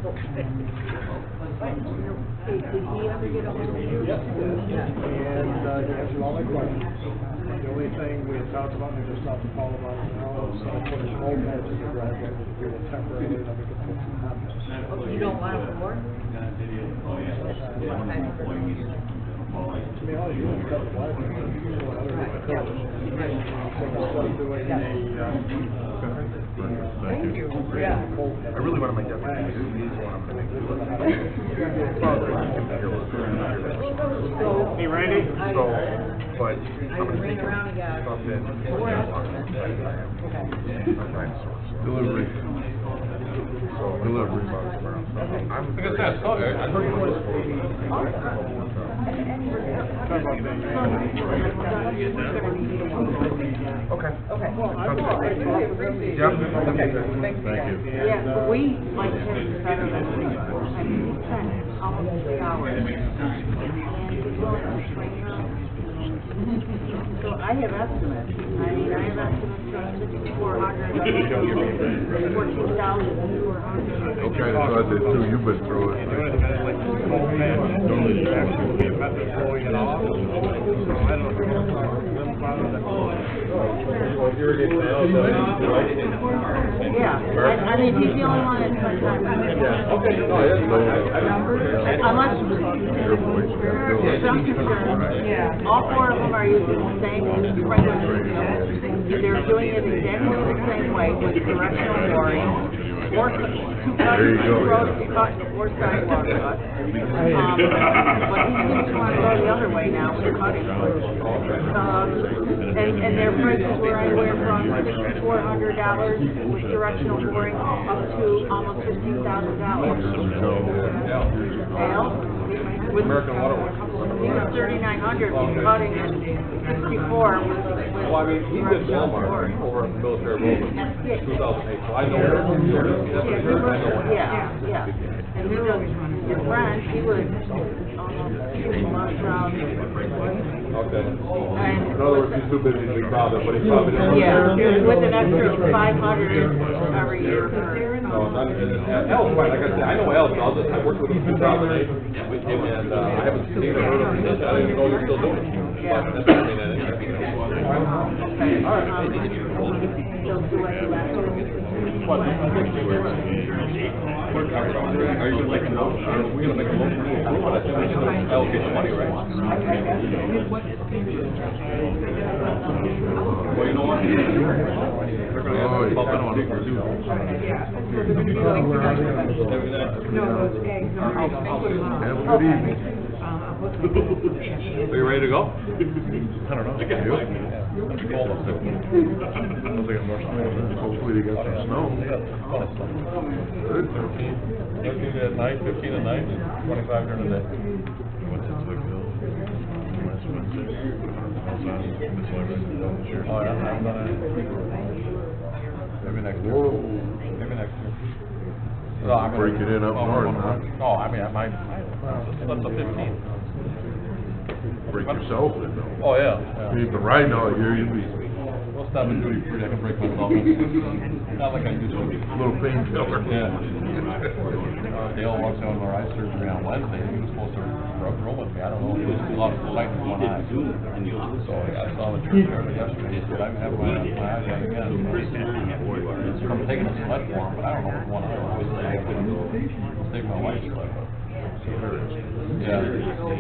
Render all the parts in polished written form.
Did he ever get a hold of you? Yes, he did. And he answered all my questions. The only thing we had talked about, and I just talked to Paul about it now, is putting cold patches in the driveway, which we will temporarily, then we can put some hot patches. You don't want it for? I mean, all you do is cut the black and Thank you. Yeah. I really want to make that one. I Hey, Randy. So, but I ran around and got stuff in delivery. Delivery box around. I'm I guess that's all right. I heard you were okay. Okay. Well, I really appreciate it. Yep. Okay, thank you. Thank you. Yeah, we like him better than we, I mean, he spent almost 3 hours. And he's willing to train her. So I have estimates. I mean, I have estimates from 6,400 to 14,400. Okay, that's what I did too. You've been through it. Yeah, I mean, he's the only one that spends time on it. okay. No, Unless, some concern, all 4 of them are using the same sprinkler system. They're doing it exactly the same way with directional boring, or 2 cuts, or sidewalk cuts. But he seems to want to go the other way now with cutting. And their prices were anywhere from $6,400 with directional boring up to almost $15,000. With American Waterworks. he was 3,900 with cutting and 64 with Well, I mean, he did Walmart over at Military Road in 2008, so I know yeah. And he was, his friend, he was almost 1,000. Okay. And In other words, he's too busy to be bothered, but he probably didn't. yeah, with an extra 500 every year for. No, Al's fine, like I said, I know Al does it, I worked with him in 2008, and I haven't seen or heard of him since, I didn't even know you're still doing it. Yeah. But that's what I mean, Okay. They'll do any of that. Are you gonna make a motion? Are we gonna make a motion? But I think we should allocate the money, right? Well, you know what? They're gonna have to bump it on it. Have a good evening. Are you ready to go? I don't know. Hopefully they got some snow. Good. 13 at night, 15 at night, 25 during the day. What's it like, last Wednesday? Oh, yeah, I'm gonna. Maybe next year. Maybe next year. No, I'm gonna Break it in up north, huh? No, I mean, I might, that's the 15th. Break yourself in though. Oh, yeah. You ain't been riding all year, you'd be We'll stop and duty free, I can break myself in. Not like I used to. a little painkiller. Yeah. Dale walks out on our eye surgery on Wednesday, he was supposed to room with me, I don't know, he was a lot of sight in one eye. So I saw the church there yesterday, he said, I have my eye yet again. So I'm taking a sled for him, but I don't know if one eye, I'll take my wife's sled. Yeah,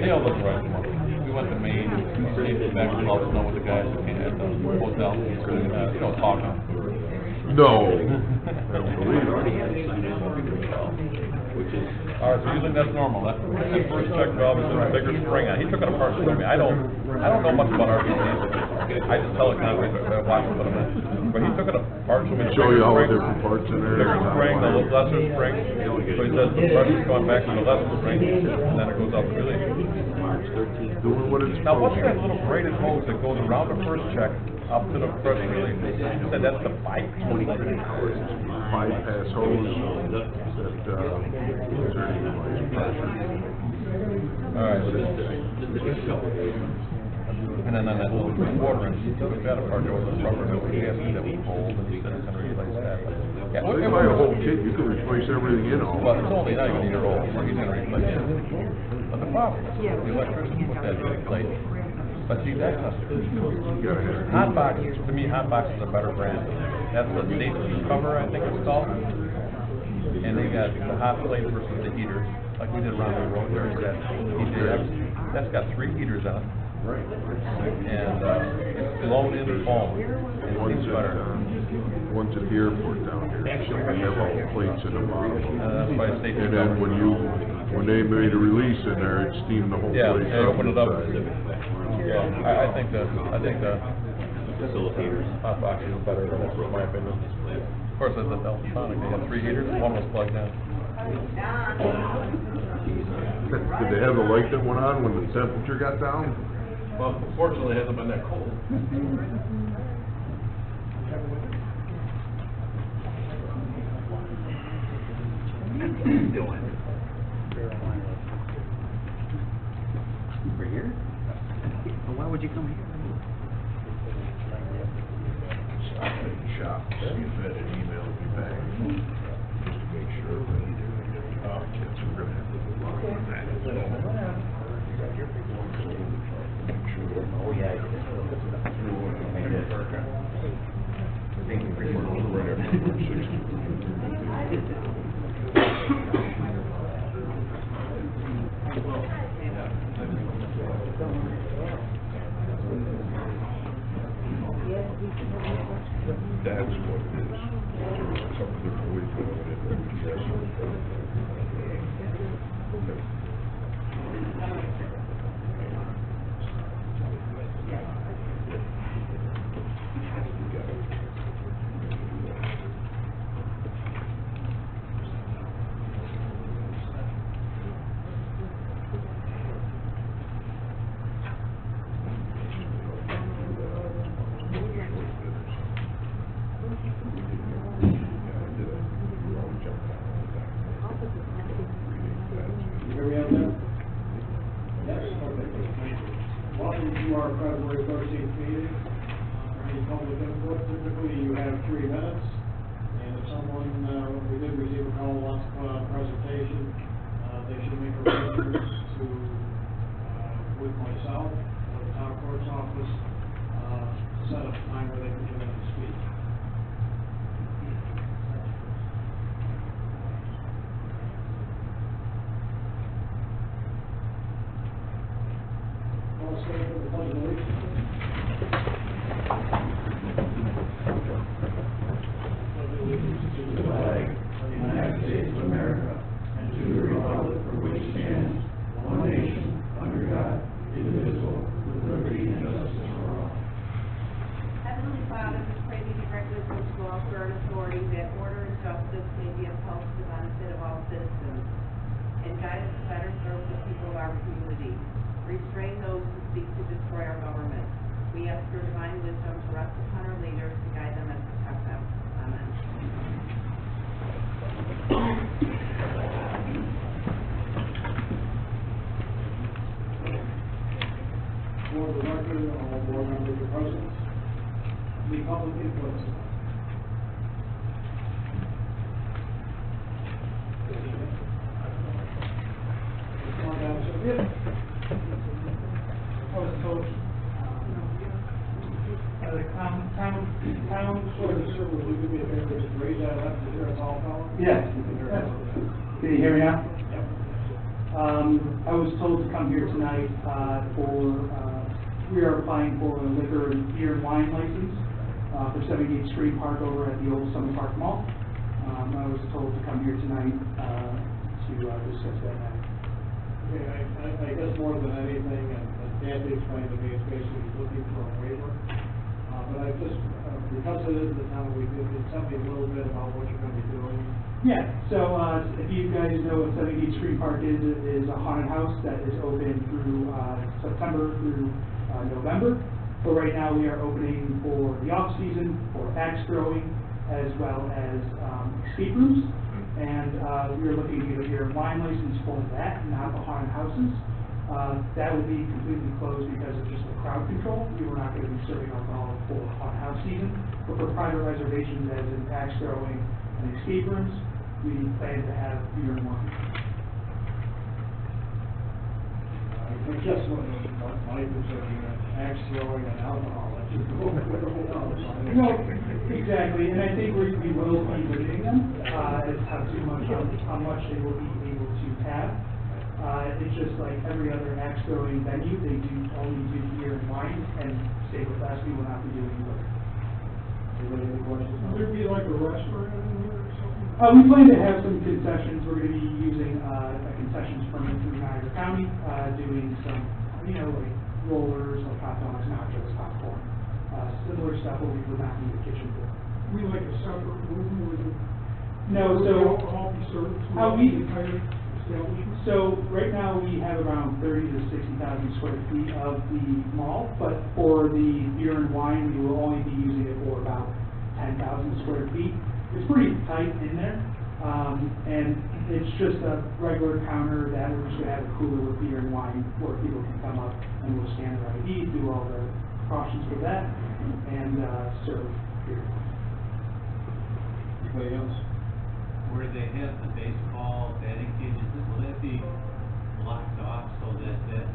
Dale doesn't ride as much. We went to Maine, stayed back in Boston with the guys at the hotel, you know, talking. No. I don't believe it. All right, so you think that's normal? That first check valve is in a bigger spring. He took it apart for me. I don't know much about RVCs. I just teleconference, I watch them put them in. But he took it apart for me. Show you all the different parts in there. Bigger spring, the lesser spring. So he says the pressure's going back to the lesser spring, and then it goes up really. Doing what it's Now, what's supposed that little braided hose that goes around the first check up to the pressure relief? You said that's the pipe? bypass hose that minimize pressure. All right. And then that little 1/4 inch, we got a part there was a rubber that was gas that was cold, and he said it's gonna replace that. Yeah, Well, you buy a whole kit, you can replace everything in all. Well, it's only not even a year old, so he's gonna replace it. But the problem is, the electrician put that in place. But see, that's not, You gotta have. hot boxes, to me, hot boxes are a better brand. That's the safety cover, I think it's called. And they got the hot plate versus the heaters, like we did around the road there, that's got 3 heaters on it. Right. And, it's blown in foam, and One's it's at, better. one's at the airport down here, so we have all the plates in the bottom. That's why it's safety And cover. then when they made a release in there, it steamed the whole place Yeah, up. they opened it up. inside. Yeah, I think the hot box is better, that's my opinion. Of course, it's a Delphonic, they had 3 heaters, one was plugged in. Did they have the light that went on when the temperature got down? Well, fortunately, it hasn't been that cold. Over here? Well, why would you come here? Stop at the shop, see if Ed had emailed me back, just to make sure that he didn't get any kids, we're gonna have to move on with that. Oh, yeah. Thank you for your Right after 60. That's what it is. There was a couple of boys going in there, Welcome to our February 13th meeting. Any public input, typically you have 3 minutes. And if someone, we did receive a call, wants to put on a presentation, they should make arrangements to, with myself, or the town clerk's office, set up a time where they can come in and speak. All stand for the pledge of allegiance. Heavenly Father, we pray that you grant wisdom to all throughout authority, that order and justice may be upheld to the benefit of all citizens, and guide us to better serve the people of our community. Restrain those who seek to destroy our government. We ask your divine wisdom to rest upon our leaders to guide them and protect them. Amen. For the record, all board members are present. Any public input? Come on down, sir. I was told, the town Sir, sir, would you do me a favor, just raise that up, is there a tall fellow? Yes. Can you hear me now? Yep. I was told to come here tonight, we are applying for a liquor and beer and wine license, for 78th Street Park over at the old Summer Park Mall. I was told to come here tonight, to discuss that matter. Okay, I guess more than anything, and Kathy explained to me, it's basically looking for a waiver. But I just, because it is the town, we did, tell me a little bit about what you're gonna be doing. Yeah, so, if you guys know what 78th Street Park is a haunted house that is open through, September through, November. But right now, we are opening for the off-season, for axe throwing, as well as, escape rooms. And, we are looking to get a beer and wine license for that, not the haunted houses. That would be completely closed because of just the crowd control. We were not gonna be serving alcohol for haunted house season, but for private reservations as in axe throwing, and escape rooms. We plan to have beer and wine. I guess what my concern is axe throwing and alcohol, that should go with it. No, exactly, and I think we will be limiting them, as how much they will be able to have. It's just like every other axe throwing venue, they do only do beer and wine, and stay with us, we will not be doing liquor. Anybody have any questions? Will there be like a restaurant in here or something? We plan to have some concessions, we're gonna be using, a concessions permit through Niagara County, doing some, like rollers, like hot dogs, nachos, popcorn, similar stuff, but we would not need a kitchen for. We like a separate room with a. No, so, All be served how throughout we- the entire establishment? so right now we have around 30 to 60,000 square feet of the mall, but for the beer and wine, we will only be using it for about 10,000 square feet. It's pretty tight in there, and it's just a regular counter that we're just gonna have a cooler with beer and wine where people can come up and we'll scan their ID, do all the precautions for that, and, serve beer. Anybody else? Where they have the baseball batting cages, will that be blocked off so that that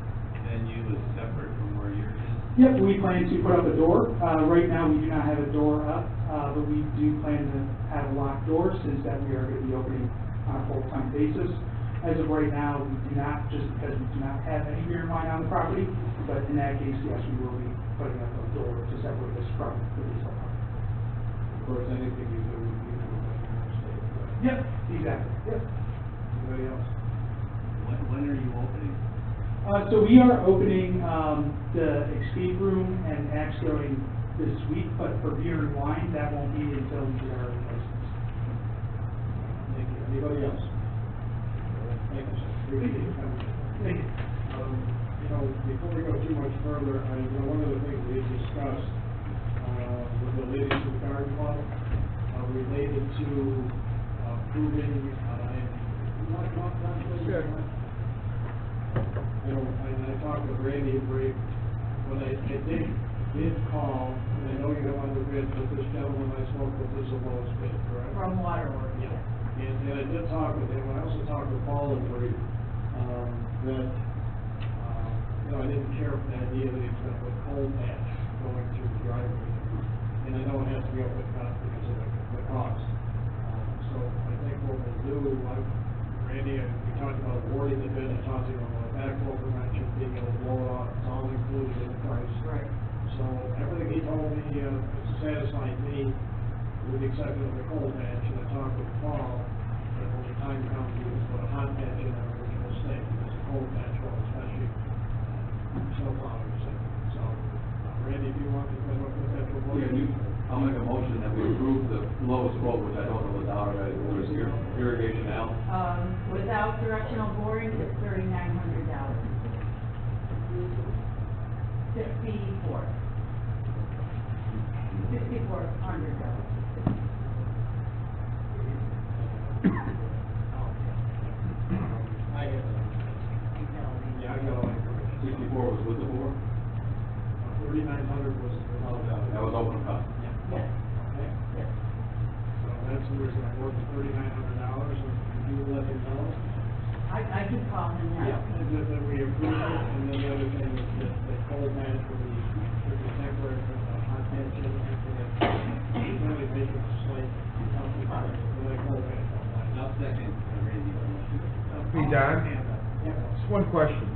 venue is separate from where yours is? Yep, we plan to put up a door. Right now, we do not have a door up, but we do plan to have a locked door since that we are going to be opening on a full-time basis. As of right now, we do not, just because we do not have any beer and wine on the property, but in that case, yes, we will be putting up a door to separate this from the baseball park. Of course, anything you do would be in the state. Yep, exactly, yep. Anybody else? When are you opening? So we are opening, the escape room and axe throwing this week, but for beer and wine, that won't be until we get our license. Thank you. Anybody else? Thank you, sir. Appreciate you coming. Thank you. Before we go too much further, one of the things we discussed, with the ladies of the garden club, related to, proving, and I talked with Randy brief, but I did call, and I know you have other bids, but this gentleman I spoke with is the lowest bid, correct? From Waterworks. Yeah. And I did talk with him, I also talked with Paul in brief, that, I didn't care for the idea that he's gonna put cold patch going through the driveway. And I know it has to be open cut because of the cost. So I think what we'll do, Randy, we talked about awarding the bid, I talked to him about backflow prevention, being able to blow it off, it's all included in the price. Right. So everything he told me, satisfied me, with the exception of the cold patch, and I talked with Paul, that when the time comes, we can put a hot patch in our original state, because the cold patch will, especially, snow plowing, so, Randy, do you want to come up with that proposal? I'll make a motion that we approve the lowest quote, which I don't know the dollar value, it was irrigation out. Without directional boring, it's $3,900. 6,400. I get that. Yeah, I got all that information. 64 was with the board? 3,900 was without a doubt. That was open cut. Yes, Okay. yes. So that's the reason I worked $3,900, and you let him know. I can call him now. And then we approved it, and then the other thing is that the cold match for the temporary, hot patch, and it's only making a slight, with a cold match. I'll second Randy. Hey, Don, Yeah. just one question.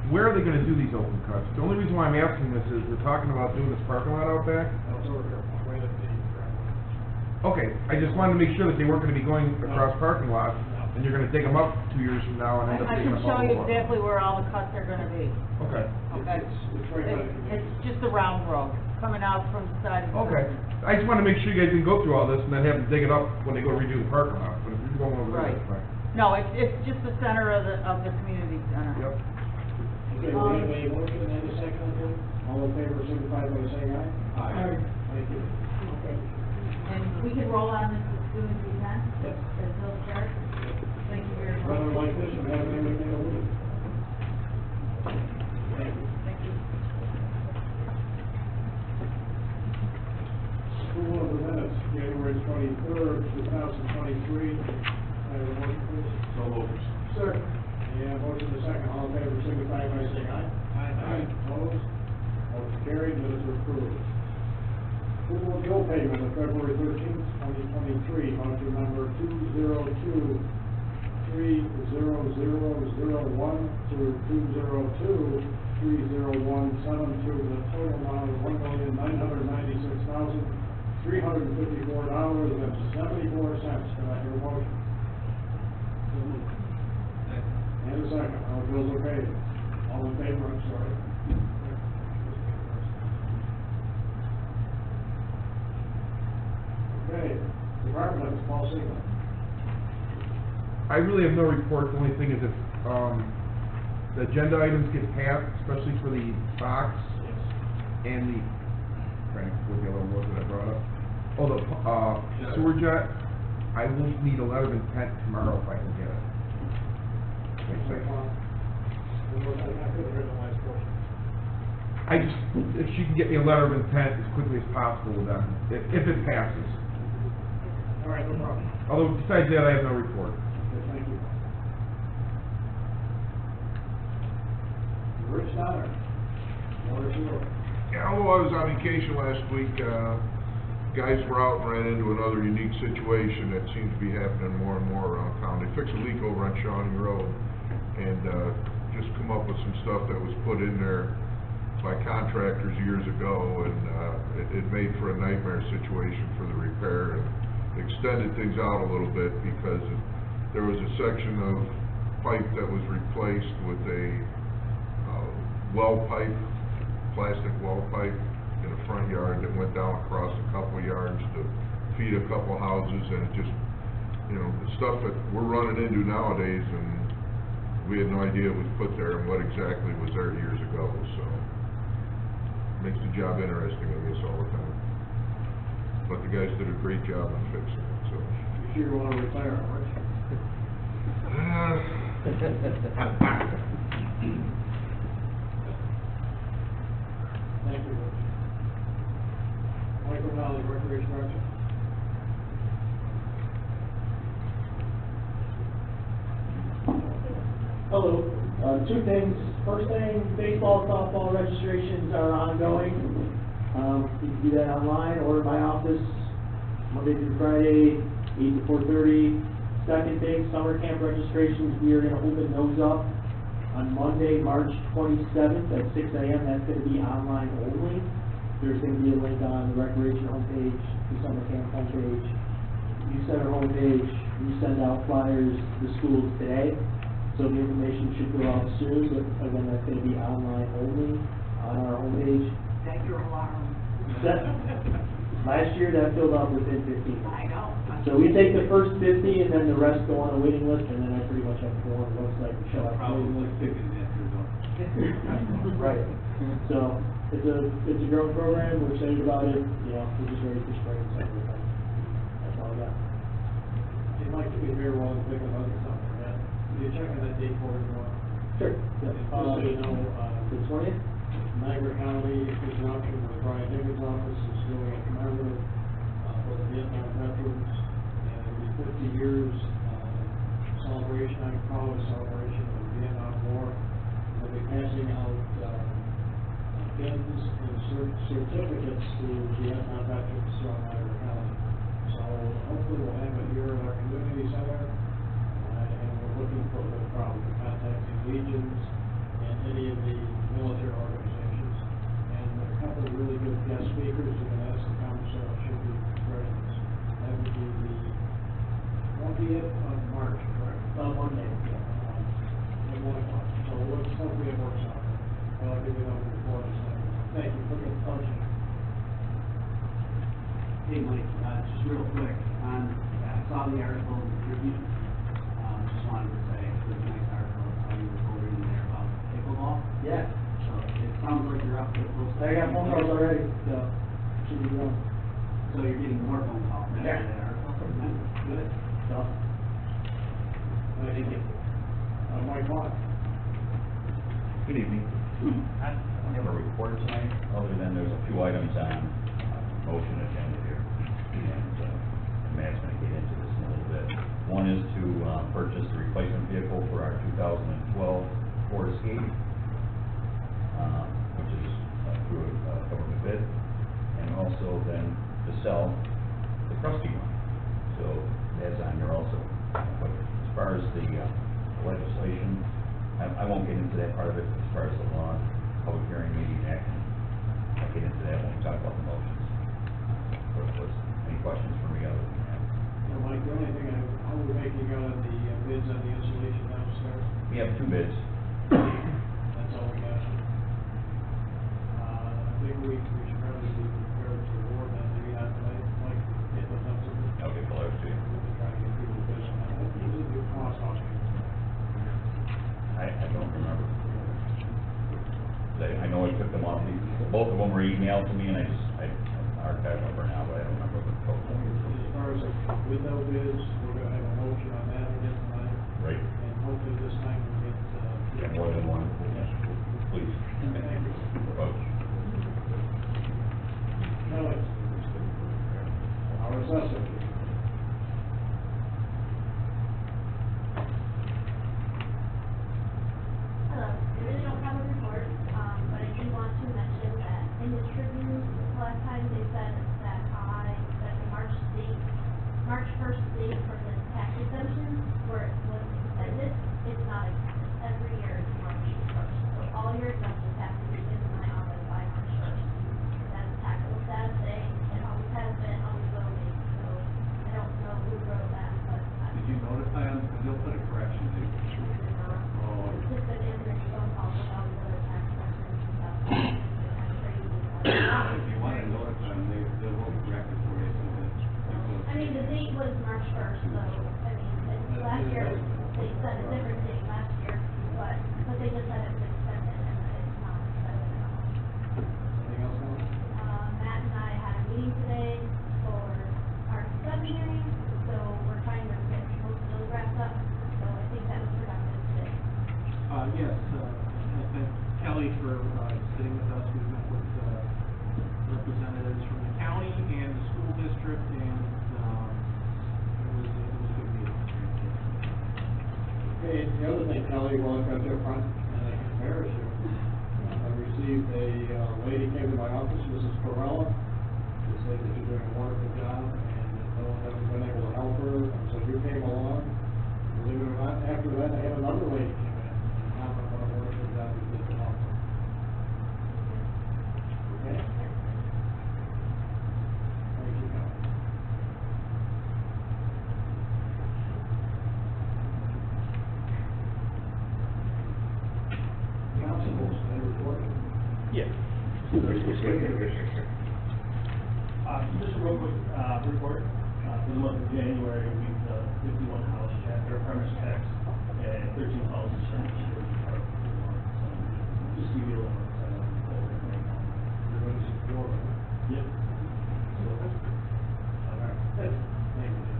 Where are they gonna do these open cuts? The only reason why I'm asking this is we're talking about doing this parking lot out back. That's over here, right at the driveway. Okay, I just wanted to make sure that they weren't gonna be going across parking lots, and you're gonna take them up 2 years from now and end up I taking can them show all you over. exactly where all the cuts are gonna be, Okay, okay? It's right by the It's just a round road, coming out from the side of the okay. building. I just wanted to make sure you guys didn't go through all this and then have to dig it up when they go redo the parking lot, but if you're going over there, Right. that's fine. No, it's just the center of the community center. Yep. Okay, we have a motion and a second on it. All in favor, signify by saying aye. Aye. Thank you. Okay. And we can roll on this as soon as we can? Yep. As they'll start? Thank you very much. Rather like this, we have everything over. Thank you. Thank you. Approval of the minutes, January 23rd, 2018. three. I have a motion, please. So moved. Sir. Yeah, motion to second, all in favor, signify by saying aye. Aye. Opposed? Motion carried, minutes are approved. Approval of bill payment of February 13th, 2023, voucher number 202-30001 to 202-30117 to the total amount of $1,996,354.74. Can I hear a motion? And a second, all bills are paid. All in favor, I'm sorry. Okay, department heads, Paul Siegel. I really have no report. The only thing is if, the agenda items get passed, especially for the box and the, trying to what the other one was that I brought up. Oh, the, sewer jet, I will need a letter of intent tomorrow if I can get it. I couldn't hear the last portion. I just, if she can get me a letter of intent as quickly as possible with that, if it passes. All right, no problem. Although besides that, I have no report. Okay, thank you. Rich Stoddard, water sewer. Yeah, although I was on vacation last week, guys were out and ran into another unique situation that seems to be happening more and more around town. They fixed a leak over on Shawnee Road and just come up with some stuff that was put in there by contractors years ago, and it made for a nightmare situation for the repair, and extended things out a little bit because there was a section of pipe that was replaced with a well pipe, plastic well pipe in the front yard that went down across a couple yards to feed a couple houses, and it just, you know, the stuff that we're running into nowadays, and we had no idea it was put there and what exactly was there years ago, so makes the job interesting, I guess, all the time. But the guys did a great job on fixing it, so. You sure you want to retire, Rich? Thank you, Rich. Michael Valley, Recreation Director. Hello. Two things. First thing, baseball, softball registrations are ongoing. You can do that online or in my office, Monday through Friday, 8 to 4:30. Second thing, summer camp registrations, we are gonna open those up on Monday, March 27th at 6 a.m. That's gonna be online only. There's gonna be a link on the recreation homepage, the summer camp homepage. You send our homepage, we send out flyers to the schools today. So the information should go out soon, but again, that's gonna be online only on our homepage. Set your alarm. Last year, that filled out within 15 minutes. I know. So we take the first 50 and then the rest go on a waiting list, and then I pretty much have to go on the website and show up the waiting Probably list. picking after though. Right. So it's a growing program. We're excited about it. You know, we're just ready for spring and summer. That's all I got. You'd like to be here while I'm thinking about something, yeah? You check on that date for me, Sure. just so you know, The 20th? Niagara County, in conjunction with Brian Higgins' office, is doing a commemorative for the Vietnam veterans, and it'll be 50 years celebration. I would call it a celebration of the Vietnam War. They'll be passing out pins and certificates to Vietnam veterans throughout Niagara County. So hopefully we'll have it here at our community center, and we're looking for the problem, contacting legions and any of the military organizations. And a couple of really good guest speakers who can ask the council should be very nice. That would be the 20th of March, correct? Monday. At 1 o'clock. So let's hopefully it works out. I'll give you another report. Thank you for the function. Hey, Mike, just real quick, I saw the article in the Tribune, just wanted to say, it was a nice article, how you reported in there about pickleball. Yeah. So it sounds like you're up to the full. I got phone calls already, so should be going. So you're getting more phone calls after Yeah. that article? Good. So, Thank you. Mike Vaughn. Good evening. I don't have a report tonight, other than there's a few items on motion agenda here. And Matt's gonna get into this in a little bit. One is to purchase the replacement vehicle for our 2012 Ford Escape, which is through a government bid, and also then to sell the crusty one. So that's on here also. But as far as the legislation, I won't get into that part of it as far as the law, public hearing, meeting, action. I'll get into that when we talk about the motions. But of course, any questions for me other than that? Mike, the only thing, how we make you got on the bids on the insulation downstairs? We have 2 bids. That's all we got. I think we should probably be prepared to award that, maybe not tonight, Mike, get those up to me. I'll get the letters to you. We'll be trying to get people bids on that. What was the cost on it? I don't remember. I know I took them off, both of them were emailed to me, and I archived them for now, but I don't remember what the total was. As far as with no bids, we're gonna have a motion on that again tonight. Right. And hopefully this time we'll get, More than one, yes, please. Thank you. Vote. Kelly. Our assessor. Hello, I really don't have a report, but I do want to mention that in the Tribune, last time they said that the March 1st date for the tax exemption, where it was extended, it's not extended. Every year it's March 1st. So all your exemptions have to be in my office by March 1st. That's a taxable status day, it always has been, always will be. So I don't know who wrote that, but Did you notify them, because they'll put a correction to it. it's just been answering phone calls with all these other tax questions and stuff. It's kind of crazy. If you want to notify them, they will correct it for you, so that it goes. I mean, the date was March 1st, so, I mean, last year, they said a different date last year, but they just said it was extended, and it's not extended at all. Anything else, Kelly? Matt and I had a meeting today for our 7 hearing, so we're trying to get most of those wrapped up, so I think that was productive today. Yes, I thank Kelly for sitting with us. We've met with representatives from the county and the school district, and it was a good meeting. Okay, the other thing, Kelly, while I've got you up front, and I can embarrass you, I received a lady came to my office, Mrs. Corella, to say that you're doing a wonderful job, and that no one has been able to help her, and so you came along. Believe it or not, after that, I had another lady came in, and comment on what a wonderful job you did to help her. Okay? Thank you, Kelly. Constables, any report? Yeah. Just a real quick, report, for the month of January, we've, 51 house check, or premise checks, and 13 calls to service. Just give you a little, Everybody's in Florida. Yep. All right. Thank you.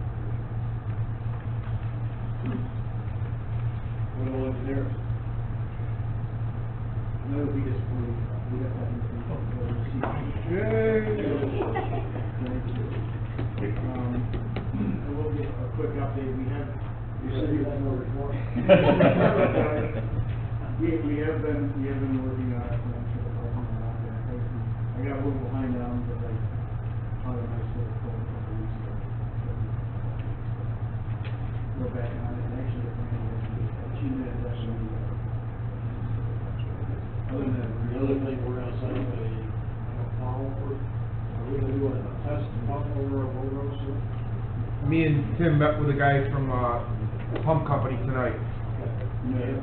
Widow engineers. And that would be disappointing. We got that I will give a quick update. We have. You said you had no report. We have been working on it, I'm sure the problem is not that crazy. I got a little behind on, but I found a nice little phone a couple weeks ago. Go back on it, and actually, the plan was to achieve that, Other than that, the other thing, we're gonna set up a call for, are we gonna do a test pump over a road road soon? Me and Tim met with the guys from, pump company tonight. Yeah.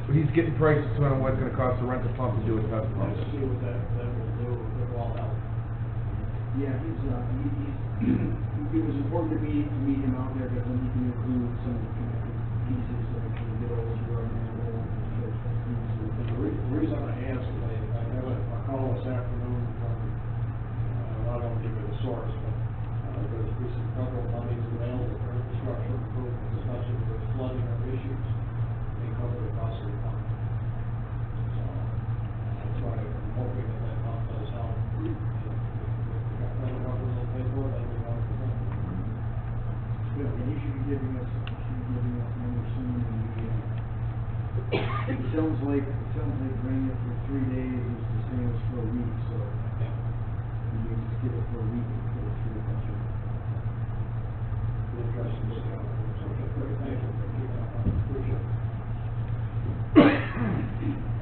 He's getting prices to him on what it's gonna cost to rent a pump and do a test pump. Let's see what that will do, if it will all help. Yeah, it was important to meet him out there, because then he can include some of the connected pieces that can get over to our manhole. The reason I asked is I had a call this afternoon from, I don't give you the source, but, there's some federal monies available for infrastructure improvements, especially if there's flooding or issues, they cover the cost of the pump. So, that's why I'm hoping that pump does help. If the federal government will pay for it, that'd be wonderful. Good. maybe that number soon, and it sounds like bringing it for 3 days is the same as for a week, so we need to get it for a week instead of 3 days. Interesting discount. Okay, great, thank you. Appreciate it.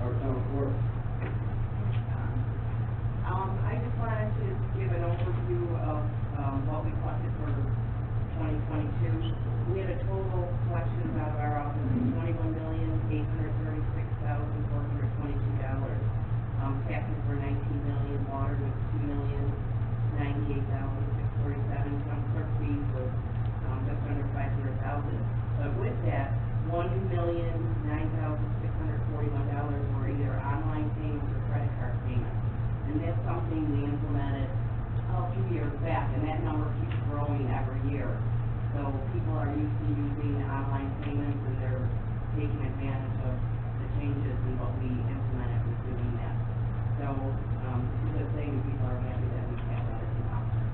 Our town clerk. I just wanted to give an overview of, what we collected for 2022. We had a total collections out of our office of $21,836,422. Taxes were $19 million, water was $2,098,647, town clerk fees was, just under $500,000. But with that, $1,009,641 were either online payments or credit card payments. And that's something we implemented a few years back, and that number keeps growing every year. So people are used to using online payments, and they're taking advantage of the changes in what we implemented with doing that. So, it's a good thing, and people are happy that we have that as an option.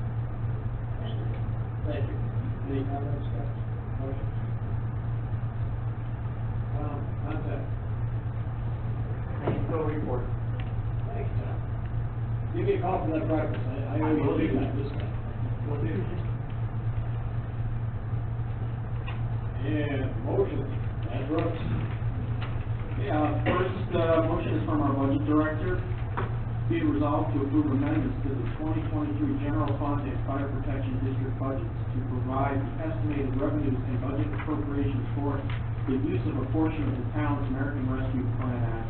Thank you. Any comments, Scott? Motions? That's it. No report. Thanks, Tom. Give me a call for that breakfast. I know you'll do that this time. And motion, that's Brooks. Yeah, first, motion is from our budget director. Be it resolved to approve amendments to the 2023 general fund and fire protection district budgets to provide estimated revenues and budget appropriations for the use of a portion of the town's American Rescue Plan Act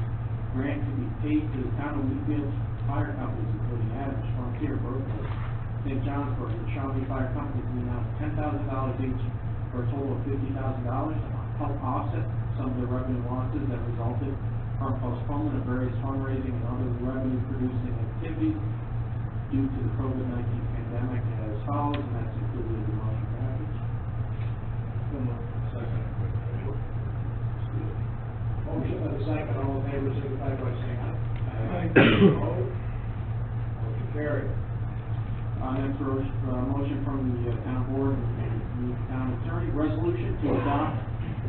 grant to be paid to the town of Wheatfield fire companies, including Adams, Frontier, Berkeley, St. Johnsburg, and Shawnee Fire Companies, in the amount of $10,000 each, for a total of $50,000 to help offset some of the revenue losses that resulted from postponement of various fundraising and other revenue-producing activities due to the COVID-19 pandemic as follows, and that's included in the motion package. Motion and a second, all in favor, signify by saying aye. Aye. Opposed? Motion carried. Next, motion from the town board and the town attorney, resolution to adopt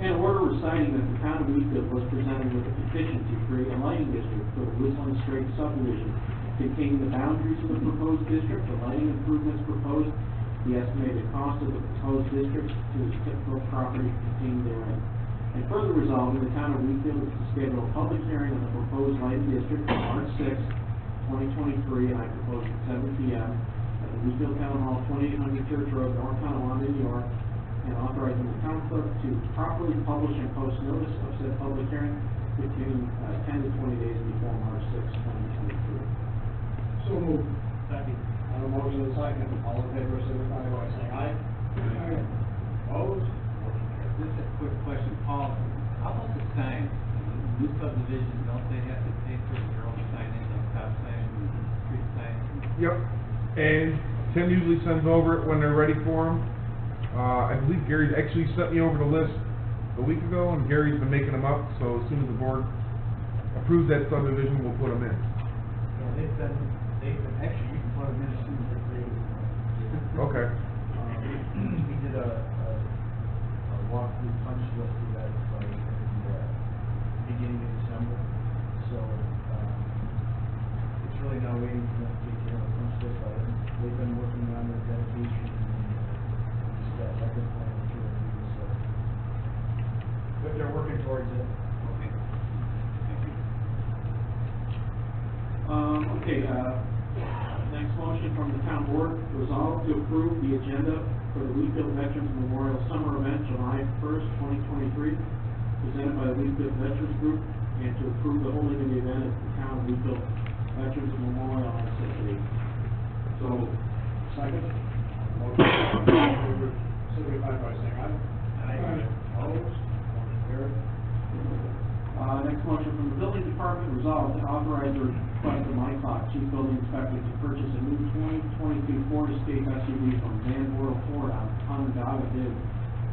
an order reciting that the town of Wheatfield was presented with a petition to create a lighting district for the Whistling Straits subdivision containing the boundaries of the proposed district, the lighting improvements proposed, the estimated cost of the proposed district to the typical property contained therein. And further resolved, the town of Wheatfield is to schedule a public hearing on the proposed lighting district on March 6, 2023, and I propose at 7 p.m. at the Wheatfield Town Hall, 2800 Church Road, North Tonawanda, New York, and authorizing the town clerk to properly publish and post notice of said public hearing between 10 to 20 days before March 6, 2023. So moved. Second. On a motion and a second, all in favor, signify by saying aye. Aye. Opposed? Just a quick question, Paul, how about the signs? New subdivisions, don't they have to pay for their own signage, like stop signs and street signs? Yep, and Tim usually sends over it when they're ready for them. I believe Gary's actually sent me over the list a week ago, and Gary's been making them up, so as soon as the board approves that subdivision, we'll put them in. Actually, you can put them in as soon as they're created. Okay. We did a walkthrough punch list of that in the beginning of December, so it's really not waiting for them to take care of the punch list items. They've been working on their dedication and just that second plan to review, so but they're working towards it. Okay. Thank you. Next motion from the town board, resolved to approve the agenda for the Wheatfield Veterans Memorial Summer Event, July 1st, 2023, presented by the Wheatfield Veterans Group, and to approve the holding of the event at the town of Wheatfield Veterans Memorial on such date. So, second. Motion, all in favor, signify by saying aye. Aye. Opposed? Motion carried. Next motion from the building department, resolved to authorize the request of Mike Fox, chief building inspector, to purchase a new 2022 Ford Escape SUV from Van Borel Ford on Onondaga bid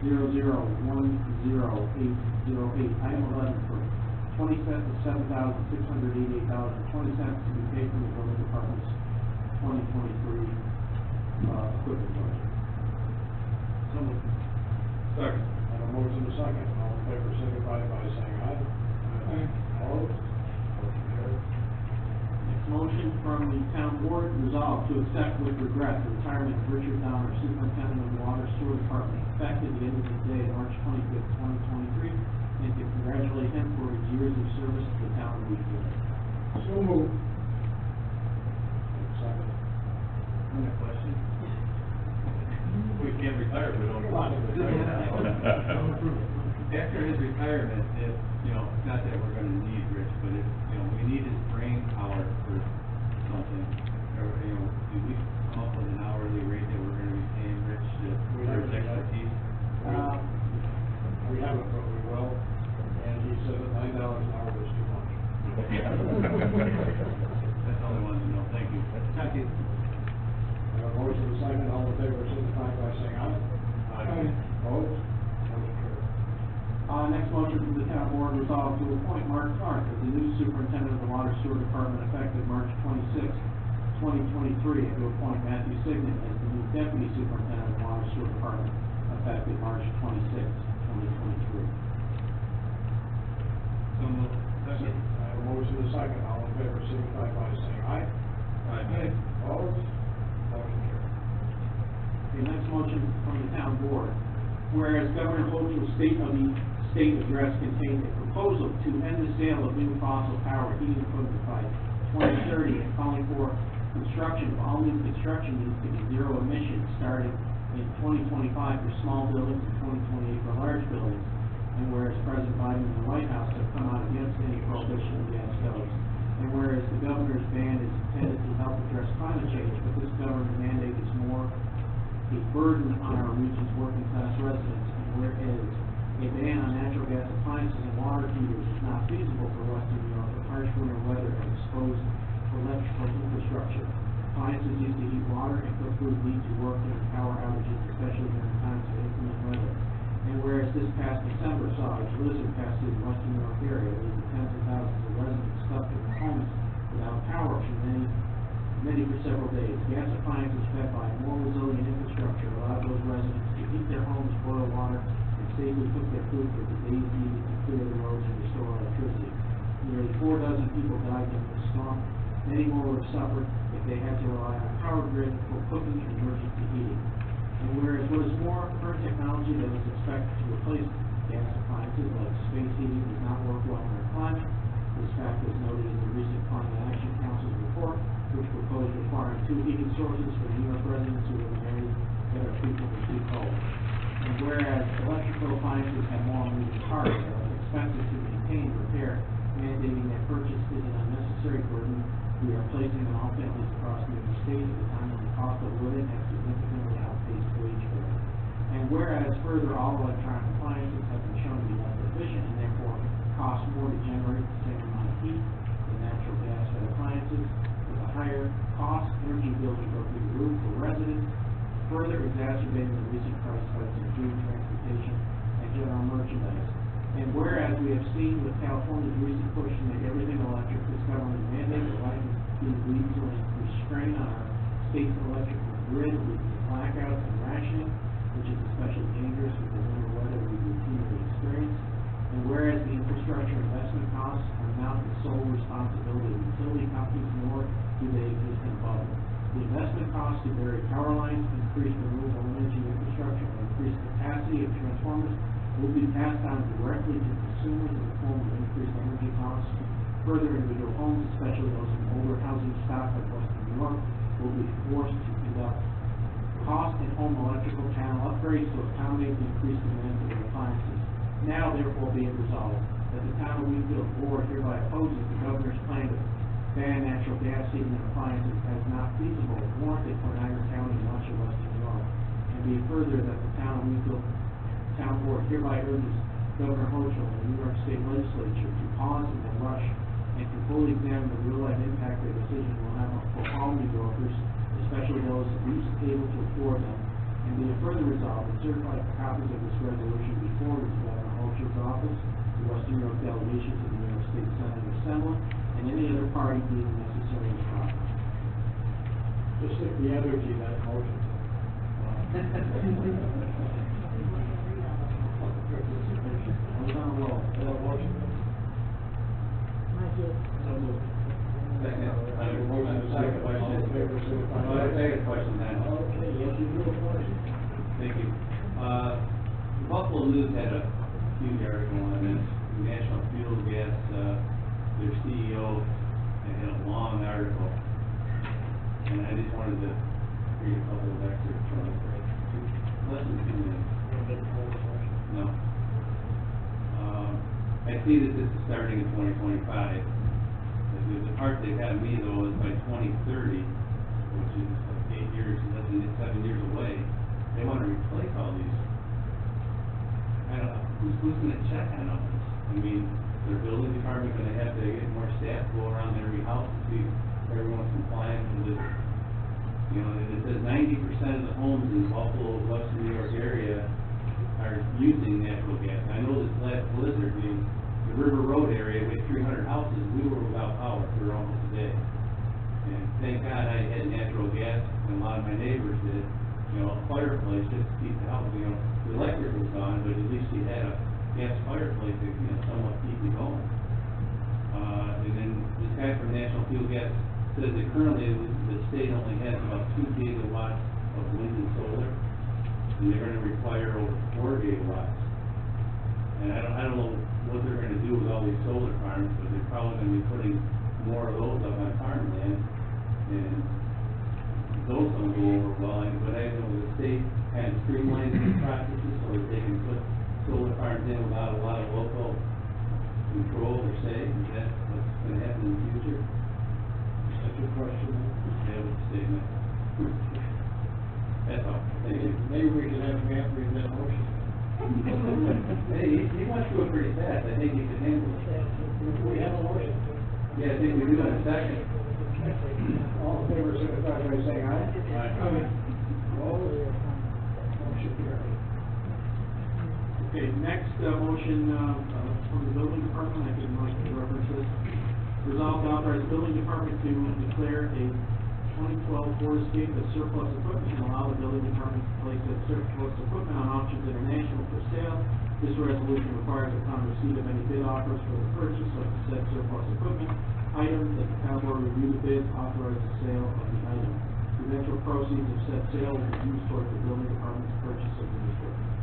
0010808, item 11 for $27,688.20 to be paid from the building department's 2023 equipment budget. So moved. Second. On a motion and a the town board resolved to accept with regret the retirement of Richard Donner, Superintendent of the Water Sewer Department, effective the end of the day, March 25th, 2023, and to congratulate him for his years of service to the town of Wheatfield. So moved. Second. I have a question. We can't retire if we don't. After his retirement, if, you know, not that we're gonna need Rich, but if, you know, we need his brain power for something, or, you know, do we come up with an hourly rate that we're gonna be paying Rich for his expertise? We haven't, but we will, and he said that $9 an hour was too much. That's all I wanted to know, thank you. Second. I have a motion and a second, all in favor, signify by saying aye. Aye. Opposed? Motion carried. Next motion from the town board resolved to appoint Mark Clark as the new superintendent of the Water Sewer Department effective March 26, 2023, and to appoint Matthew Signet as the new deputy superintendent of the Water Sewer Department effective March 26, 2023. So moved. Second. I have a motion and a second, all in favor, signify by saying aye. Aye. Opposed? Motion carried. The next motion from the town board, whereas Governor Hochul's State Address contained a proposal to end the sale of new fossil power heating equipment by 2030 and calling for construction of all new construction needs to be zero emissions starting in 2025 for small buildings and 2028 for large buildings. And whereas President Biden and the White House have come out against any prohibition against those. And whereas the governor's ban is intended to help address climate change, but this government mandate is more a burden on our region's working class residents, and whereas a ban on natural gas appliances and water heaters is not feasible for Western New York with harsh winter weather and exposed to electrical infrastructure. Appliances used to heat water and cook food need to work during power outages, especially during times of inclement weather. And whereas this past December saw a blizzard pass through the Western New York area, leaving tens of thousands of residents stuck in their homes without power for many for several days. Gas appliances fed by more resilient infrastructure allowed those residents to heat their homes, boil water, and safely cook their food for the days needed to clear the roads and restore electricity. Nearly 4 dozen people died during the storm. Many more would have suffered if they had to rely on a power grid for cooking and emergency heating. And whereas what is more, current technology that is expected to replace gas appliances like space heating does not work well in our climate. This fact was noted in the recent Climate Action Council's report, which proposed requiring 2 heating sources for New York residents who live in areas that are frequently too cold. And whereas electrical appliances have more moving parts that are expensive to maintain and repair, mandating their purchase is an unnecessary burden we are placing on all families across New York State at a time when the cost of living has significantly outpaced wage growth. And whereas further, all electronic appliances have been shown to be less efficient and therefore cost more to generate the same amount of heat than natural gas-fed appliances, with a higher cost, energy bills will go through the roof for residents, further exacerbating the recent price spikes in food, transportation, and general merchandise. And whereas we have seen with California's recent push to make everything electric, this government mandate will likely lead to a restraint on our state's electrical grid, leading to blackouts and rationing, which is especially dangerous with the winter weather we routinely experience. And whereas the infrastructure investment costs are not the sole responsibility of utility companies, nor do they exist in a bubble. The investment costs to bury power lines, increase renewable energy infrastructure, and increase capacity of transformers will be passed on directly to consumers in the form of increased energy costs. Further, individual homes, especially those in older housing stock like Western New York, will be forced to conduct cost and home electrical panel upgrades to accommodate the increased demand for their appliances. Now, therefore, be it resolved that the town of Wheatfield board hereby opposes the governor's plan to ban natural gas heating and appliances as not feasible or warranted for Niagara County and much of Western New York. And be it further that the town of Wheatfield town board hereby urges Governor Hochul and the New York State Legislature to pause and then rush and to fully examine the real-life impact their decision will have for all New Yorkers, especially those least able to afford them. And be it further resolved that certified copies of this resolution be forwarded to Governor Hochul's office, the Western New York delegation to the New York State Senate Assembly, and any other party deemed necessary and proper. Just like the energy that motion. Who's on the roll? Motion. Second. I have a motion and a second by Thank you. The Buffalo News had a huge article on this. National Fuel Gas, their CEO, had a long article. And I just wanted to read a couple of excerpts from it. Less than 2 minutes. No. I see that this is starting in 2025. The part they have me though is by 2030, which is 8 years, less than 7 years away, they want to replace all these. I don't know, who's going to check on all this? I mean, their building department going to have to get more staff, go around every house to see if everyone's compliant with this. You know, it says 90% of the homes in Buffalo, Western New York area are using natural gas. I know this last blizzard, the River Road area, we had 300 houses, we were without power for almost a day. And thank God I had natural gas, and a lot of my neighbors did, you know, a fireplace just to keep the house, you know, the electric was gone, but at least you had a gas fireplace that, you know, somewhat keep you going. And then this guy from National Fuel Gas says that currently the state only has about 2 gigawatts of wind and solar, and they're gonna require over 4 gigawatts. And I don't know what they're gonna do with all these solar farms, but they're probably gonna be putting more of those up on farmland, and those don't go over well. But I know the state kind of streamlines these processes so that they can put solar farms in without a lot of local control or say. Is that what's gonna happen in the future? That's your question. That was a statement. That's all. Thank you. Maybe we can have Matt read that motion. Hey, he went through it pretty fast. I think he could handle it. We have a motion. Yeah, I think we do in a second. All in favor, signify by saying aye. Aye. Opposed? Motion carried. Okay, next, motion, from the building department, I can reference this. Resolved to authorize the building department to declare a 2012 Ford Escape as surplus equipment and allow the building department to place that surplus equipment on Auctions International for sale. This resolution requires upon receipt of any bid offers for the purchase of said surplus equipment item, that the town board review the bids, authorize the sale of the item. The eventual proceeds of said sale will be used toward the building department's purchase of the equipment.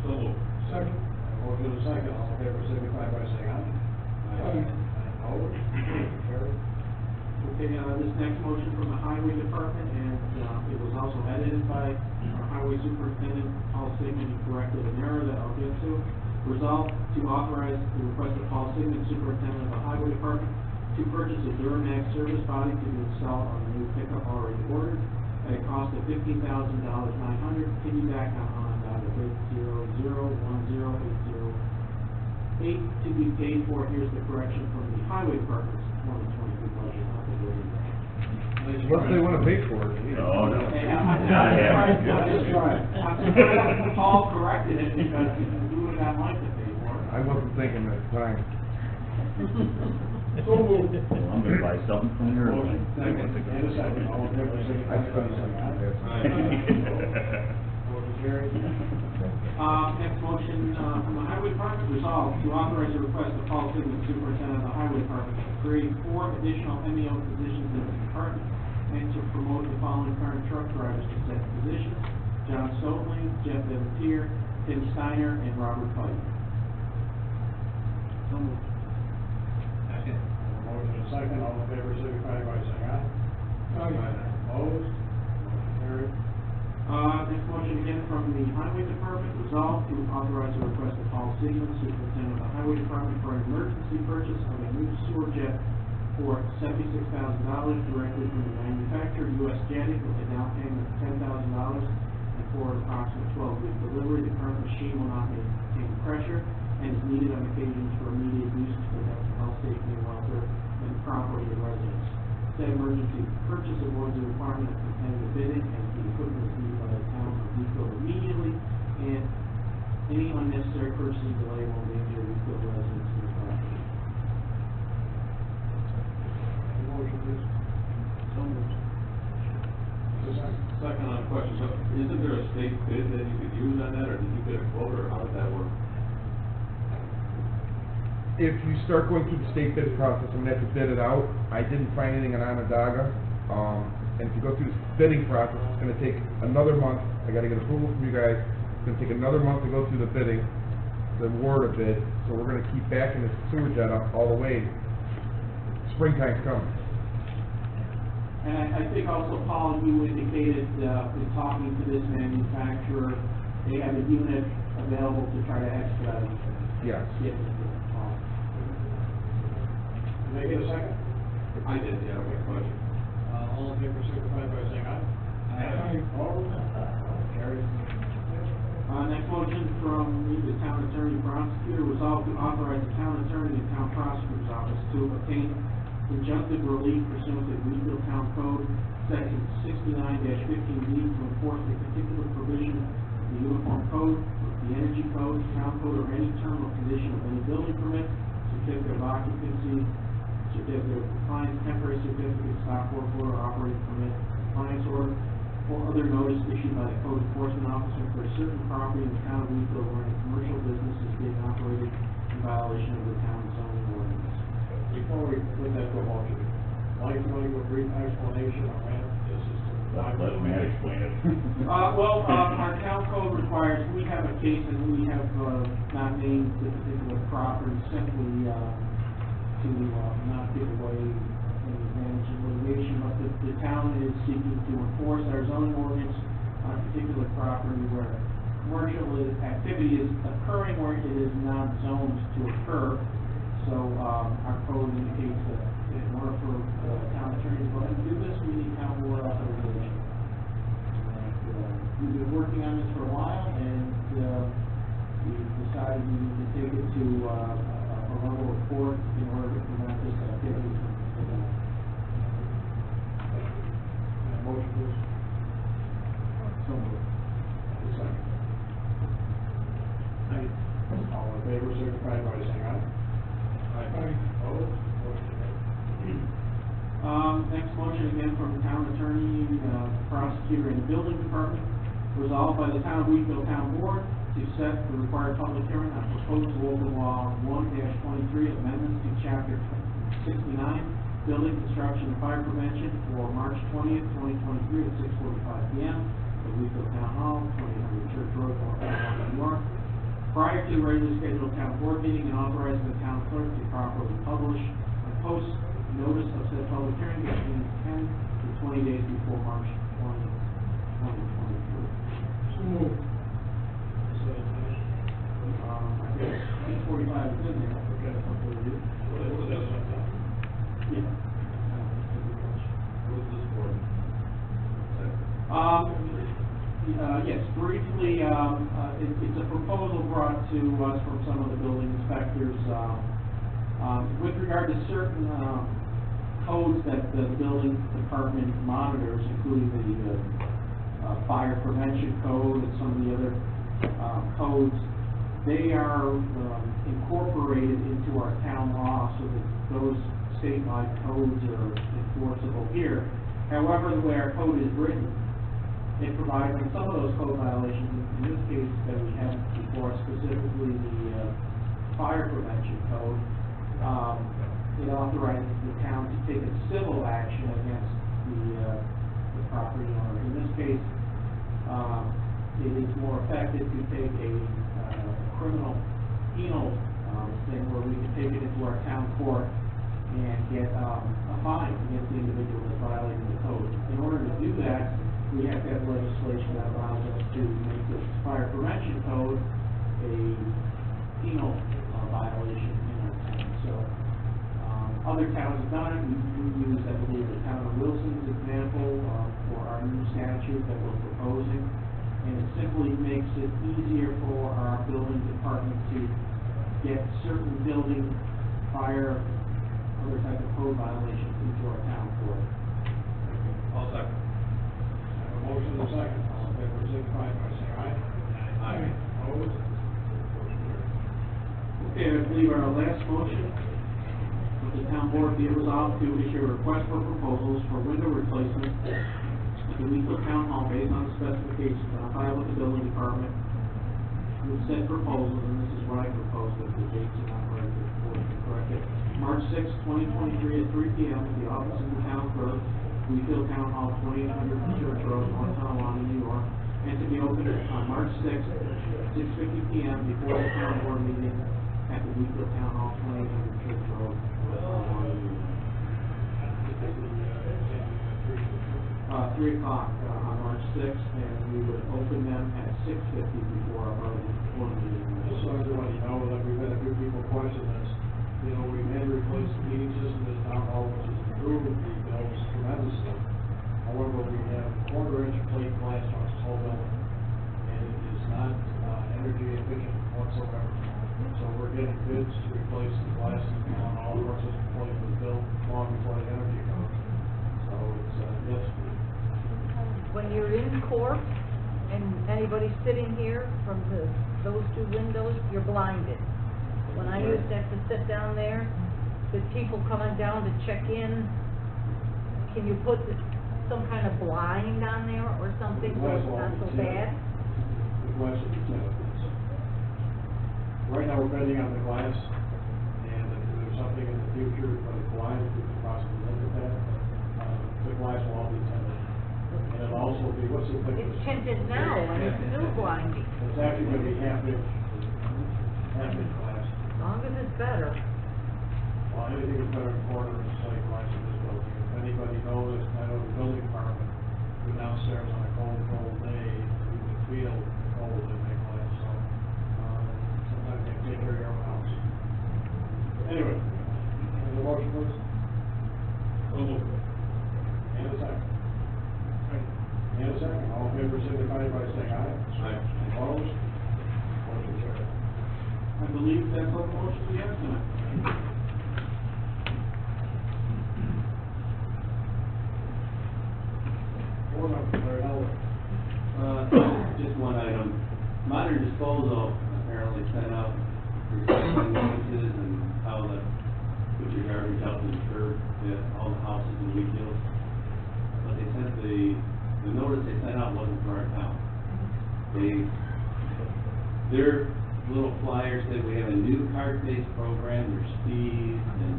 So moved. Second. Motion is second. All in favor, signify by saying aye. Opposed? Motion carried. Okay, this next motion from the highway department, and, it was also edited by our highway superintendent, Paul Sigmund, he corrected an error that I'll get to. Resolved to authorize the request of Paul Sigmund, superintendent of the highway department, to purchase a Duramax service body to be installed on the new pickup already ordered at a cost of $15,900, piggyback on the bid 0010808, to be paid for. Here's the correction from the highway department's 2022 budget, not the building department. Unless they wanna pay for it. No, no. Hey, Not happening. Just try it. I'm surprised Paul corrected it, because we would not like to pay for it. I wasn't thinking at the time. So moved. Well, I'm gonna buy something from your Motion second, and a second. All in favor, signify by saying aye. Motion carried. Next motion, from the highway department, resolved to authorize a request of Paul Sigmund, superintendent of the highway department, to create 4 additional MEO positions in the department, and to promote the following current truck drivers to said positions: John Stokely, Jeff Deventier, Tim Steiner, and Robert Pike. So moved. Second. Motion is second. All in favor, signify by saying aye. Opposed? Motion carried. Next motion again from the highway department, resolved to authorize a request of Paul Sigmund, superintendent of the highway department, for an emergency purchase of a new sewer jet for $76,000 directly from the manufacturer, U.S. Jetty, with a down payment of $10,000, and for an approximate 12-week delivery. The current machine will not maintain pressure and is needed on occasions for immediate use to protect the health, safety, and welfare and property of residents. Said emergency purchase avoids the requirement of competitive bidding, and the equipment is needed by the town of Wheatfield immediately, and any unnecessary purchasing delay will endanger Wheatfield residents and their property. Motion, please. So moved. Second on the question, so isn't there a state bid that you could use on that, or did you get a quote, or how does that work? If you start going through the state bid process, I'm gonna have to bid it out. I didn't find anything in Onondaga. And if you go through the bidding process, it's gonna take another month I gotta get approval from you guys. It's gonna take another month to go through the bidding, the award of bid, so we're gonna keep backing this sewer jet up all the way. Springtime's coming. And I think also, Paul, you indicated, in talking to this manufacturer, they have a unit available to try to expedite. Yes. Get it. Did I get a second? I did, yeah, my question. All in favor, signify by saying aye. Aye. Opposed? Carried. Next motion from the town attorney prosecutor, resolved to authorize the town attorney and town prosecutor's office to obtain injunctive relief pursuant to Wheatfield Town Code, section 69-15B, to enforce a particular provision of the Uniform Code, the Energy Code, Town Code, or any term or condition of any building permit, certificate of occupancy, certificate of compliance, temporary certificate, stop work order, operating permit, compliance order, or other notice issued by the code enforcement officer for a certain property in the town of Wheatfield where a commercial business is being operated in violation of the town zoning ordinance. Before we put that to a motion, Mike, you want to give a brief explanation on when this is to? Let Matt explain it. Our town code requires, we have a case and we have, not named the particular property simply, to, not give away any advantage of litigation, but the town is seeking to enforce our zoning ordinance on a particular property where commercial activity is occurring where it is not zoned to occur. So, our code indicates that in order for town attorney to go ahead and do this, we need town board authorization. We've been working on this for a while, and, we decided we need to take it to, a level of court in order to prevent this activity from happening. Motion, please. So moved. Second. All in favor, signify by saying aye. Aye. Opposed? Motion carried. Next motion again from the town attorney, prosecutor, and the building department. Resolved by the town of Wheatfield Town Board to set the required public hearing on proposed local law 1-23 amendments to chapter 69, building construction and fire prevention for March 20th, 2023 at 6:45 p.m. at Wheatfield Town Hall, 2000 Church Road, New York. Prior to the regularly scheduled town board meeting, and authorizing the town clerk to properly publish and post notice of said public hearing between 10 to 20 days before March 20th, 2023. So moved. I think 8:45 is in there. Okay. What is that? Yeah. Move this board. Yes, briefly, it's a proposal brought to us from some of the building inspectors, with regard to certain, codes that the building department monitors, including the, fire prevention code and some of the other, codes. They are, incorporated into our town law so that those statewide codes are enforceable here. However, the way our code is written, it provides on some of those code violations, in this case that we have before us, specifically the, fire prevention code, it authorizes the town to take a civil action against the property owner. In this case, it is more effective to take a criminal penal thing where we can take it into our town court and get a fine against the individual that's violating the code. In order to do that, we have to have legislation that allows us to make the fire prevention code a penal violation in our town. So, other towns have done it. We use, I believe, the town of Wilson's example for our new statute that we're proposing. And it simply makes it easier for our building department to get certain building, fire, other type of code violations into our town court. I'll second. I have a motion and a second. All in favor, signify by saying aye. Aye. Opposed? Motion carried. Okay, I believe our last motion, that the town board be resolved to issue a request for proposals for window replacement at the Wheatfield Town Hall based on the specifications on file with the building department. With said proposals, and this is what I proposed, that the dates are not right, corrected. March 6, 2023 at 3 p.m. at the office of the town clerk, Wheatfield Town Hall, 2800 Church Road, North Tonawanda, New York, and to be opened on March sixth, 6:50 PM before the town board meeting at the Wheatfield Town Hall, 2800 Church Road. 3 o'clock on March sixth, and we would open them at 6:50 before our board meeting. Just so everybody knows that we've had a few people question this, you know, we've had to replace the heating system in this town hall, which has improved the bills tremendously. However, we have 1/4-inch plate glass on this whole building, and it is not, energy efficient whatsoever. So we're getting bids to replace the glass on all of our system plate was built long before the energy comes. So it's, yes. When you're in court and anybody's sitting here from those two windows, you're blinded. When I used to have to sit down there, with people coming down to check in, can you put some kind of blind on there or something so it's not so bad? The glass will be tinted. Right now, we're betting on the glass, and if there's something in the future for the blind, we can possibly look at that. The glass will all be tinted. And it'll also be, what's the thickness? It's tinted now and it's still blinding. It's actually gonna be half-inch glass. As long as it's better. Well, anything is better than 1/4-inch slate glass in this building. If anybody knows, I know the building department, go downstairs on a cold day, you can feel the cold in that glass, so, sometimes you can take care of your own house. Anyway, the motion, please. And a second. And a second. All in favor, signify by saying aye. Aye. Opposed? Motion carried. I believe that's all the motion we have tonight. Board member, Larry Elder. Just one item. Modern Disposal apparently sent out recycling notices and how to put your garbage out to the curb at all the houses in Wheatfield. But they sent the notice they sent out wasn't for our town. Their little flyer said we have a new cart-based program, there's fees, and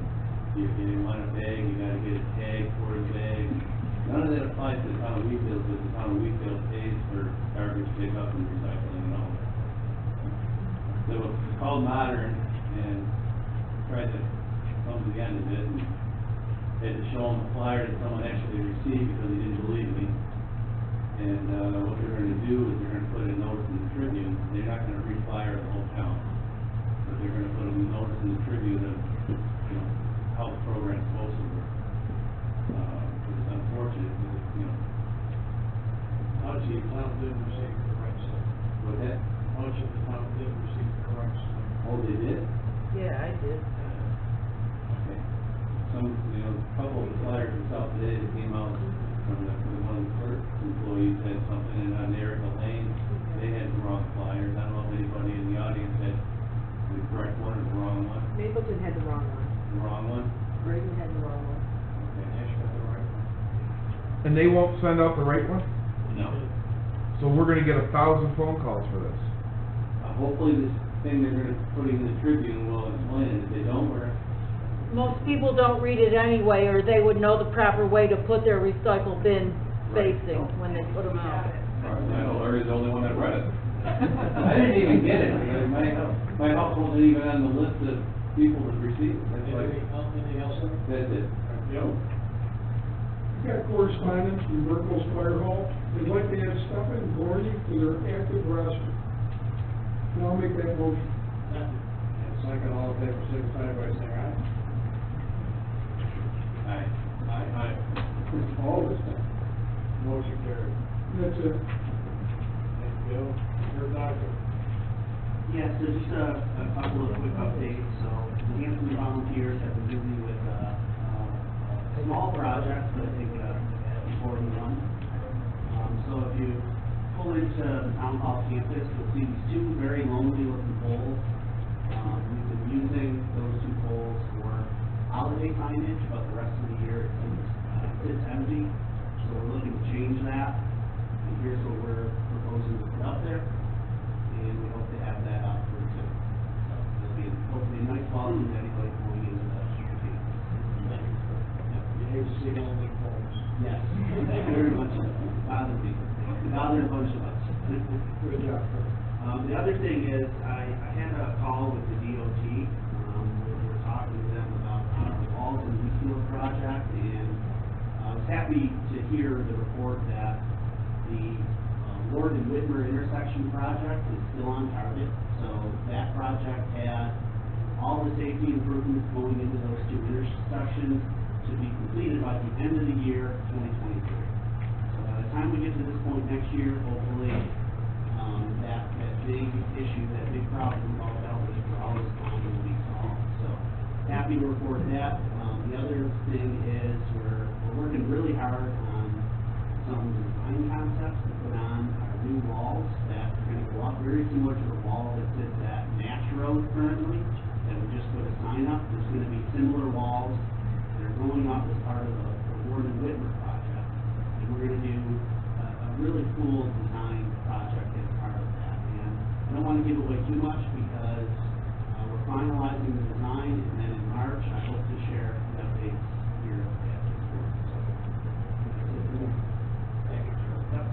if you want a bag, you gotta get a tag for the bag. None of that applies to the town of Wheatfield, but the town of Wheatfield pays for garbage pickup and recycling and all that. So it's called Modern, and tried to come to the end of it, and had to show them the flyer that someone actually received because he didn't believe me. And, what they're gonna do is they're gonna put a notice in the Tribune. They're not gonna re-flyer the whole town, but they're gonna put a notice in the Tribune of, you know, how the program's supposed to work. It's unfortunate, but, you know. Much of the town didn't receive the correct stuff. What that? Much of the town didn't receive the correct stuff. Oh, they did? Yeah, I did. Okay. Some, you know, a couple of the flyers in South today that came out from one of the clerk employees had something, and on Erica Lane, they had the wrong flyers. I don't know if anybody in the audience had the correct one or the wrong one. Mapleton had the wrong one. The wrong one? Reagan had the wrong one. Okay. Nash got the right one. And they won't send out the right one? No. So we're gonna get 1,000 phone calls for this. Hopefully this thing they're gonna put in the Tribune will explain it. If they don't, we're, Most people don't read it anyway, or they would know the proper way to put their recycle bin facing when they put them out. I know Larry's the only one that read it. I didn't even get it. My house wasn't even on the list of people to receive it. That's like, Anything else, sir? that's it. Joe? We've got correspondence from Burkos Fire Hall. They'd like to add stuff in Gordy for their active restroom. And I'll make that motion. And second, all in favor, signify by saying aye. Aye. Aye. All this time. Motion carried. That's it. Thank you, Bill. Your doctor. Yes, so just a couple of quick updates. So the Hampton volunteers have been busy with a small project, but I think an important one. So if you pull into the town hall campus, you'll see these two very lonely looking poles. We've been using those two poles for holiday signage, but the rest of the year it's empty. So we're looking to change that. And here's what we're proposing to put up there. And we hope to have that out pretty soon. So it'll be hopefully a nice welcome to anybody going into the campus. You hate to see only polls. Yes, very much so. Bothers me. Bothers a bunch of us. Good job. The other thing is, I had a call with the DOT, we were talking to them about our walls and Wheatfield project, and I was happy to hear the report that the Ward and Whitmer intersection project is still on target. So that project had all the safety improvements going into those two intersections to be completed by the end of the year, 2023. So by the time we get to this point next year, hopefully, that big issue, that big problem we've all dealt with for all this time will be solved. So happy to report that. The other thing is we're working really hard on some design concepts to put on our new walls that are going to go up very similar to the wall that sits at Nash Road currently, that we just put a sign up. There's going to be similar walls that are going up as part of the Ward and Whitmer project. And we're going to do a really cool design project as part of that. And I don't want to give away too much because we're finalizing the design, and then in March I hope to share the updates here at this point. So that's it for me. Thank you, sir. Yep.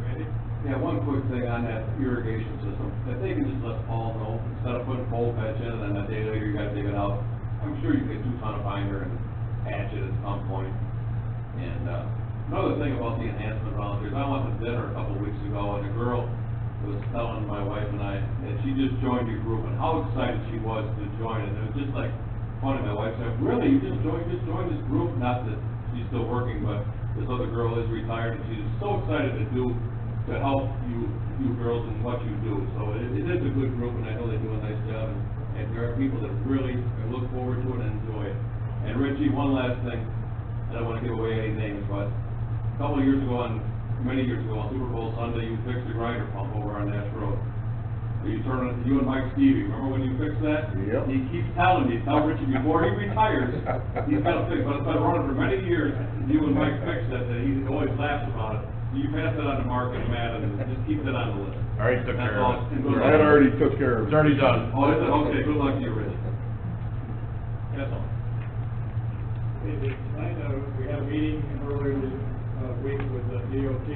Randy? Yeah, one quick thing on that irrigation system. If they can just let Paul know, instead of putting pole patch in and then a day later you gotta dig it out, I'm sure you could do ton of binder and patch it at some point. And, another thing about the enhancement volunteers, I went to dinner a couple of weeks ago, and a girl was telling my wife and I that she just joined your group and how excited she was to join it. And it was just like funny. My wife said, "Really? You just joined this group?" Not that she's still working, but this other girl is retired, and she's so excited to help you girls in what you do. So it is a good group, and I know they do a nice job. And there are people that really look forward to it and enjoy it. And Richie, one last thing. I don't want to give away any names, but a couple of years ago, many years ago, on Super Bowl Sunday, you fixed the grinder pump over on Nash Road. You and Mike Stevie, remember when you fixed that? Yep. He keeps telling me, tell Richie before he retires, he's got to fix it. But it's been running for many years, you and Mike fixed it, and he always laughs about it. You pass that on to Mark and Matt, and just keep that on the list. Already took That's care all. of And it. good luck. That already took care of it. It's already done. Oh, is it? Okay, good luck to you, Richie. That's all. Tonight, we had a meeting earlier this week with the DOT,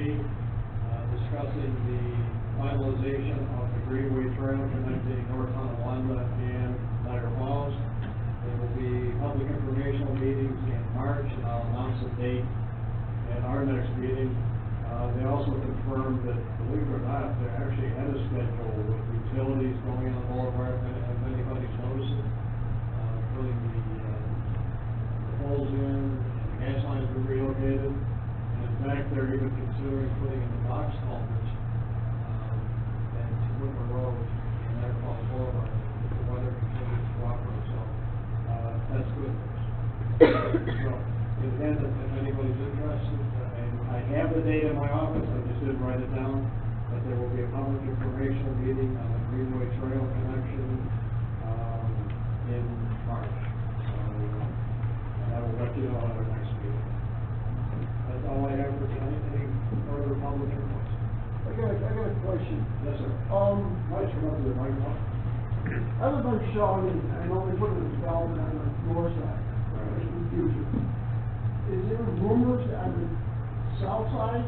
discussing the finalization of the Greenway Trail connecting North Tonawanda and Niagara Falls. There will be public informational meetings in March, and I'll announce a date at our next meeting. They also confirmed that, believe it or not, they're actually ahead of schedule with utilities going on Boulevard, if anybody's noticed it, putting the poles in, and the gas lines were relocated. And in fact, they're even considering putting in the box culverts, at Whitmer Road and Niagara Falls Boulevard, if the weather continues to cooperate, so, that's good news. So, again, if anybody's interested, and I have the date in my office, I just didn't write it down, but there will be a public informational meeting on the Greenway Trail connection, in March. So, and I will let you know at our next meeting. That's all I have for tonight. Any further public reports? I got a question. Yes, sir. Might come up to the microphone. I live on Shaw, and I know they put a development on the north side, in the future. Is there rumors on the south side,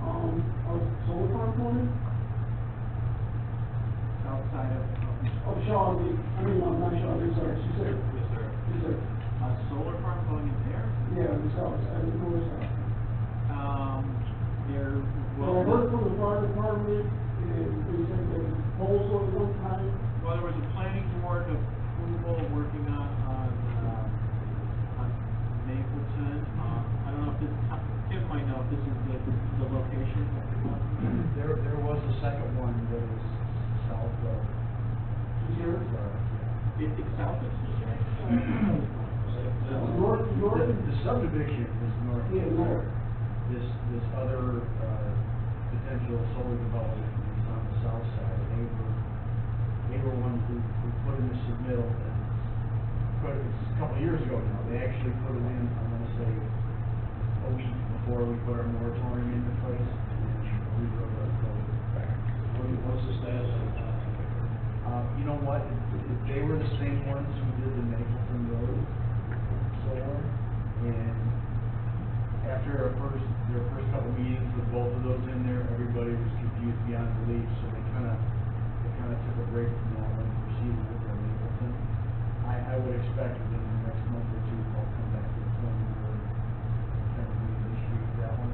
of solar farm going in? South side Of Shaw, I'm not Shaw, sorry, she said. Yes, sir. She said, A solar farm going in there? yeah, the south side, the north side. Well, I heard from the fire department, and they said there was proposal at one time. well, there was a planning board approval working on Mapleton. I don't know if this, Tim might know if this is the location. There was a second one that is south of, Here. It's south of Cesar? North. the subdivision is north. Yeah, north. This other, potential solar development is on the south side. They were one who put in the submittal, and it's a couple of years ago now. They actually put it in, I'm gonna say, a week before we put our moratorium into place, and we wrote our code back. What's the status of that? You know what, they were the same ones who did the Mapleton Road solar, and after their first couple meetings with both of those in there, everybody was confused beyond belief, so they kinda took a break from that one and proceeded with their legal thing. I would expect within the next month or two, they'll come back to the planning board and kind of reinitiate that one.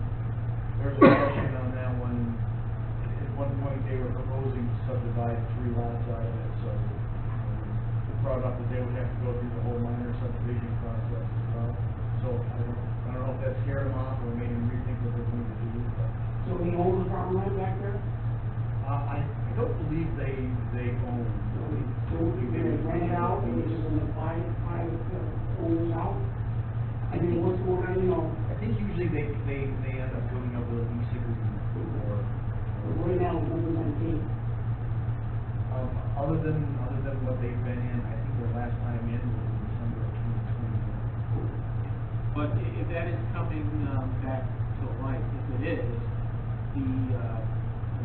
There was a question on that one, at one point they were proposing to subdivide 3 lots out of it, so brought up that they would have to go through the whole minor subdivision process as well. So I don't know if that scared them off or made them rethink what they're going to do, but. So he owns the farmland back there? I don't believe they own. So they rent it out, and it's just gonna buy owners out? I mean, what's going on, you know, I think usually they end up coming up with a lease agreement or. right now, it's number 19. Other than what they've been in, I think their last time in was in December of 2021. But if that is coming, back to life, if it is, the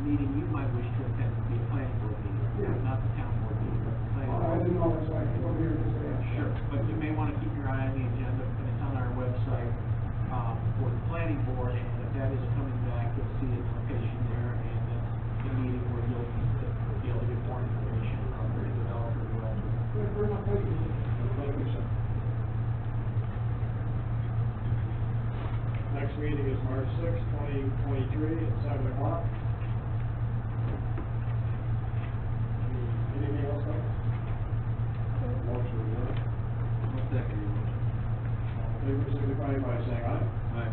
meeting you might wish to attend would be a planning board meeting, Yeah. not the town board meeting, but the planning I board. didn't know, that's why I came over here to say. Sure, but you may wanna keep your eye on the agenda, and it's on our website, for the planning board, and if that is coming back, you'll see its location there, and the meeting where you'll be able to get more information from the developer who owns it. Good, very much, thank you. Thank you, sir. Next meeting is March 6th, 2023, at 7 o'clock. Anything else, guys? Motion adjourned. One second, your motion. Favor signify by saying aye. Aye.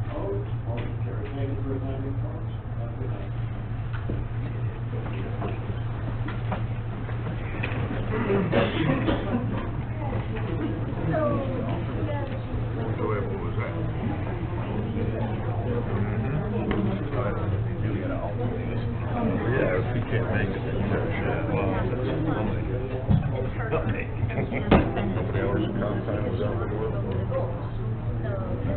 Opposed? Motion carried. Thank you for attending, folks. Have a good night. So what was that? Yeah, if you can't make it, then you gotta share. Well, that's Monday. 3 hours of comp time was out the door.